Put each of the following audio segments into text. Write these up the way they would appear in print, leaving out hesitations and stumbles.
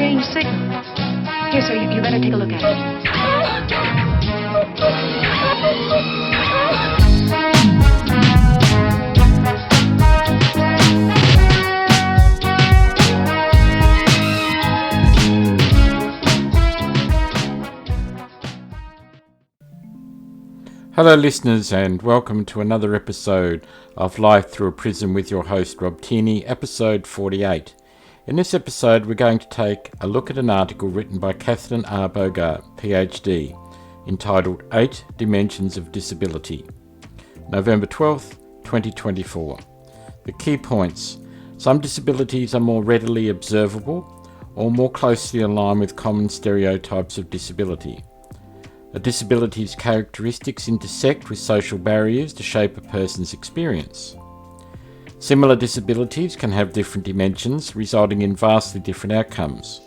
strange signal. Here, sir, you better take a look at it. Hello listeners, and welcome to another episode of Life Through a Prism with your host Rob Tierney, episode 48. In this episode we're going to take a look at an article written by Catherine R. Bogart, PhD, entitled 8 Dimensions of Disability, November 12th, 2024. The key points: some disabilities are more readily observable or more closely aligned with common stereotypes of disability. A disability's characteristics intersect with social barriers to shape a person's experience. Similar disabilities can have different dimensions, resulting in vastly different outcomes.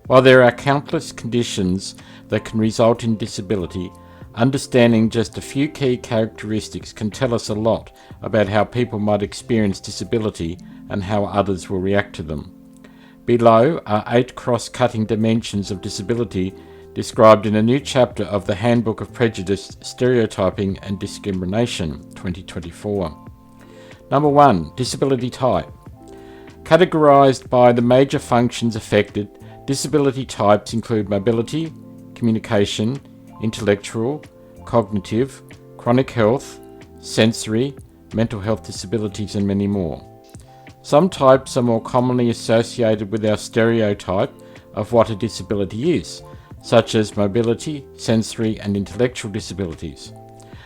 While there are countless conditions that can result in disability, understanding just a few key characteristics can tell us a lot about how people might experience disability and how others will react to them. Below are 8 cross-cutting dimensions of disability described in a new chapter of the Handbook of Prejudice, Stereotyping and Discrimination, 2024. Number 1. Disability type. Categorized by the major functions affected, disability types include mobility, communication, intellectual, cognitive, chronic health, sensory, mental health disabilities, and many more. Some types are more commonly associated with our stereotype of what a disability is, such as mobility, sensory and intellectual disabilities.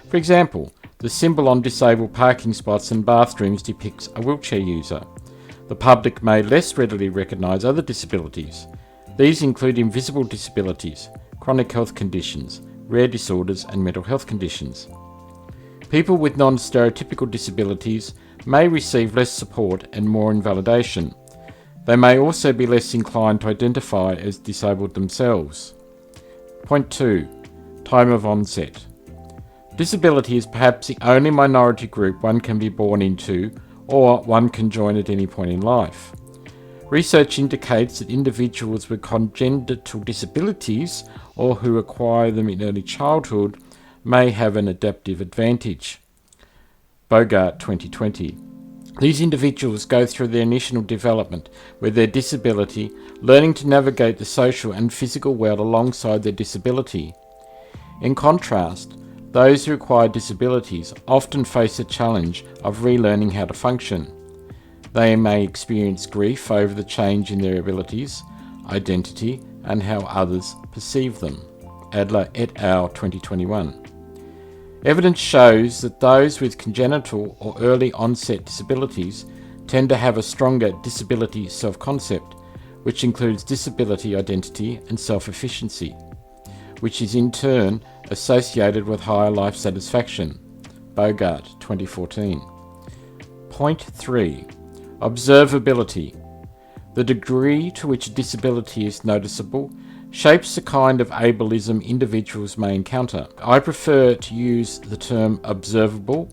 For example, the symbol on disabled parking spots and bathrooms depicts a wheelchair user. The public may less readily recognise other disabilities. These include invisible disabilities, chronic health conditions, rare disorders and mental health conditions. People with non-stereotypical disabilities may receive less support and more invalidation. They may also be less inclined to identify as disabled themselves. Point 2. Time of onset. Disability is perhaps the only minority group one can be born into or one can join at any point in life. Research indicates that individuals with congenital disabilities or who acquire them in early childhood may have an adaptive advantage. Bogart, 2020. These individuals go through their initial development with their disability, learning to navigate the social and physical world alongside their disability. In contrast, those who acquire disabilities often face the challenge of relearning how to function. They may experience grief over the change in their abilities, identity, and how others perceive them. Adler et al. 2021. Evidence shows that those with congenital or early onset disabilities tend to have a stronger disability self-concept, which includes disability identity and self-efficiency, which is in turn associated with higher life satisfaction. Bogart, 2014. Point 3. Observability. The degree to which a disability is noticeable shapes the kind of ableism individuals may encounter. I prefer to use the term observable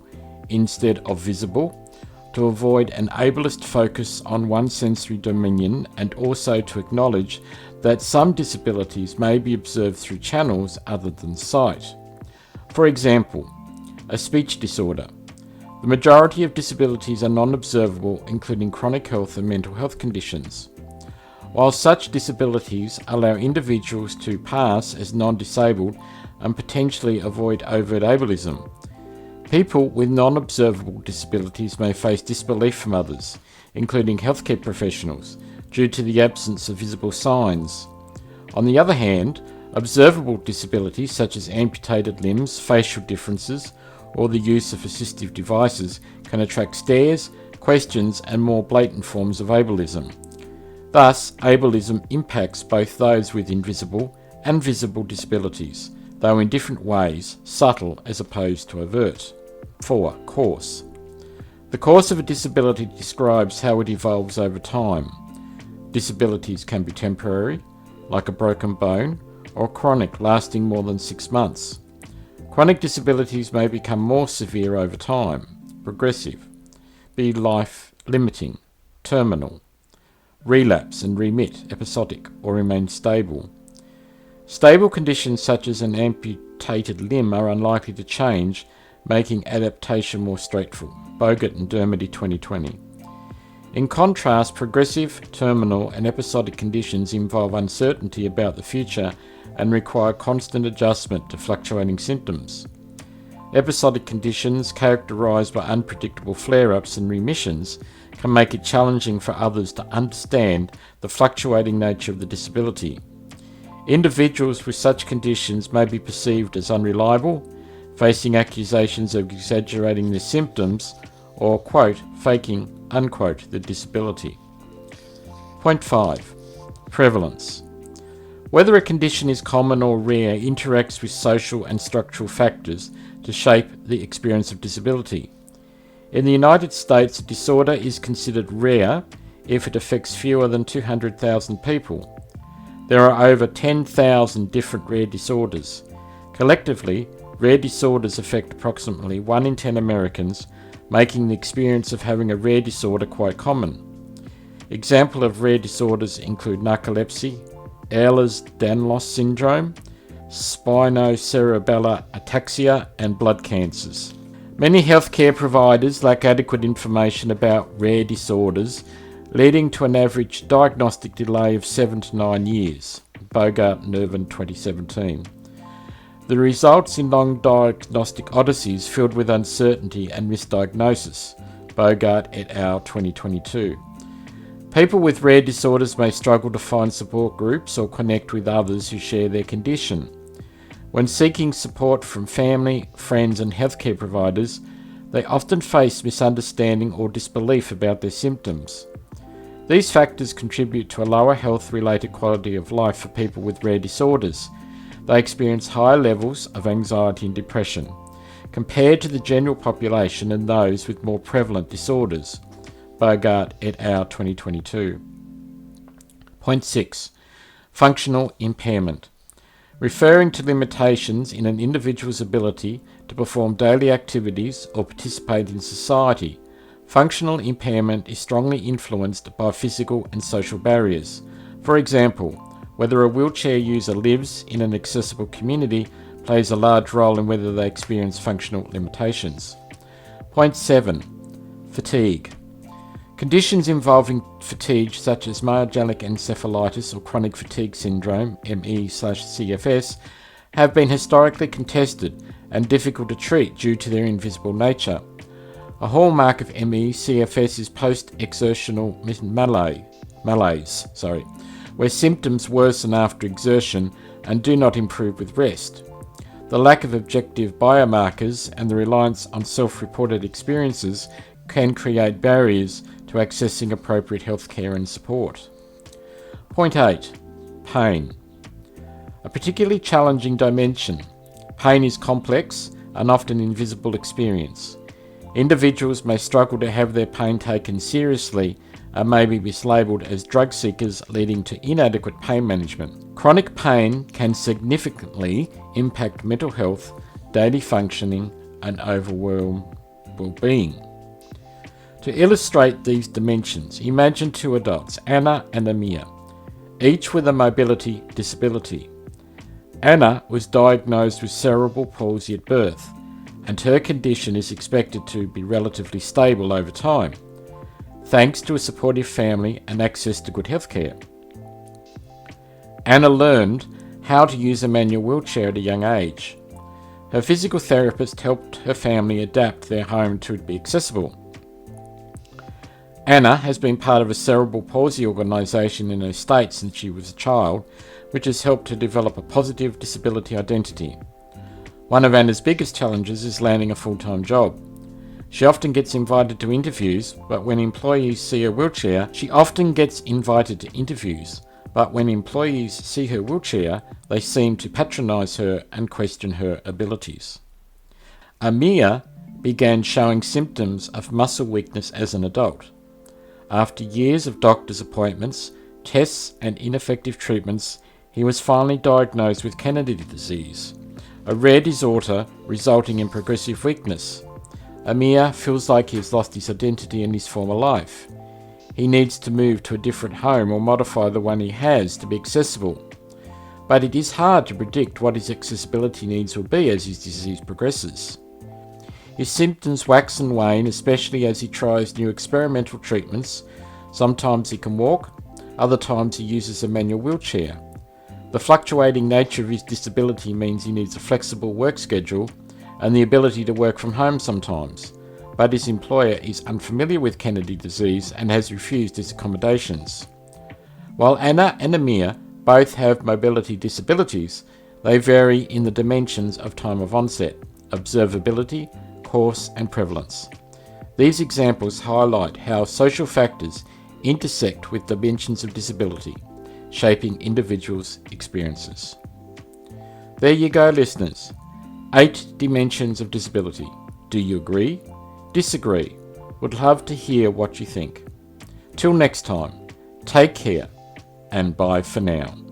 instead of visible to avoid an ableist focus on one sensory dominion, and also to acknowledge that some disabilities may be observed through channels other than sight. For example, a speech disorder. The majority of disabilities are non-observable, including chronic health and mental health conditions. While such disabilities allow individuals to pass as non-disabled and potentially avoid overt ableism, people with non-observable disabilities may face disbelief from others, including healthcare professionals, due to the absence of visible signs. On the other hand, observable disabilities such as amputated limbs, facial differences, or the use of assistive devices can attract stares, questions, and more blatant forms of ableism. Thus, ableism impacts both those with invisible and visible disabilities, though in different ways, subtle as opposed to overt. 4. Course. The course of a disability describes how it evolves over time. Disabilities can be temporary, like a broken bone, or chronic, lasting more than 6 months. Chronic disabilities may become more severe over time, progressive, be life-limiting, terminal. relapse and remit, episodic, or remain stable. Stable conditions such as an amputated limb are unlikely to change, making adaptation more straightforward. Bogut and Dermody 2020. In contrast, progressive, terminal, and episodic conditions involve uncertainty about the future and require constant adjustment to fluctuating symptoms. Episodic conditions, characterized by unpredictable flare-ups and remissions, can make it challenging for others to understand the fluctuating nature of the disability. Individuals with such conditions may be perceived as unreliable, facing accusations of exaggerating their symptoms, or, quote, faking, unquote, the disability. Point 5. Prevalence. Whether a condition is common or rare interacts with social and structural factors to shape the experience of disability. In the United States, a disorder is considered rare if it affects fewer than 200,000 people. There are over 10,000 different rare disorders. Collectively, rare disorders affect approximately 1 in 10 Americans, making the experience of having a rare disorder quite common. Examples of rare disorders include narcolepsy, Ehlers-Danlos syndrome, spinocerebellar ataxia, and blood cancers. Many healthcare providers lack adequate information about rare disorders, leading to an average diagnostic delay of 7 to 9 years. Bogart and Irvin 2017. The results in long diagnostic odysseys filled with uncertainty and misdiagnosis. Bogart et al. 2022. People with rare disorders may struggle to find support groups or connect with others who share their condition. When seeking support from family, friends, and healthcare providers, they often face misunderstanding or disbelief about their symptoms. These factors contribute to a lower health-related quality of life for people with rare disorders. They experience higher levels of anxiety and depression, compared to the general population and those with more prevalent disorders. Bogart et al. 2022. Point 6. Functional impairment. Referring to limitations in an individual's ability to perform daily activities or participate in society, functional impairment is strongly influenced by physical and social barriers. For example, whether a wheelchair user lives in an accessible community plays a large role in whether they experience functional limitations. Point 7. Fatigue. Conditions involving fatigue such as myalgic encephalitis or chronic fatigue syndrome, ME/CFS, have been historically contested and difficult to treat due to their invisible nature. A hallmark of ME/CFS is post-exertional malaise, where symptoms worsen after exertion and do not improve with rest. The lack of objective biomarkers and the reliance on self-reported experiences can create barriers to accessing appropriate healthcare and support. Point 8. Pain. A particularly challenging dimension. Pain is complex and often invisible experience. Individuals may struggle to have their pain taken seriously and may be mislabeled as drug seekers, leading to inadequate pain management. Chronic pain can significantly impact mental health, daily functioning, and overall well-being. To illustrate these dimensions, imagine 2 adults, Anna and Amir, each with a mobility disability. Anna was diagnosed with cerebral palsy at birth, and her condition is expected to be relatively stable over time, thanks to a supportive family and access to good healthcare. Anna learned how to use a manual wheelchair at a young age. Her physical therapist helped her family adapt their home to be accessible. Anna has been part of a cerebral palsy organisation in her state since she was a child, which has helped her develop a positive disability identity. One of Anna's biggest challenges is landing a full-time job. She often gets invited to interviews, but when employees see her wheelchair, they seem to patronise her and question her abilities. Amir began showing symptoms of muscle weakness as an adult. After years of doctor's appointments, tests, and ineffective treatments, he was finally diagnosed with Kennedy disease, a rare disorder resulting in progressive weakness. Amir feels like he has lost his identity in his former life. he needs to move to a different home or modify the one he has to be accessible. But it is hard to predict what his accessibility needs will be as his disease progresses. His symptoms wax and wane, especially as he tries new experimental treatments. Sometimes he can walk, other times he uses a manual wheelchair. The fluctuating nature of his disability means he needs a flexible work schedule and the ability to work from home sometimes, but his employer is unfamiliar with Kennedy disease and has refused his accommodations. While Anna and Amir both have mobility disabilities, they vary in the dimensions of time of onset, observability, course and prevalence. These examples highlight how social factors intersect with dimensions of disability, shaping individuals' experiences. There you go, listeners. 8 dimensions of disability. Do you agree? Disagree? Would love to hear what you think. Till next time, take care and bye for now.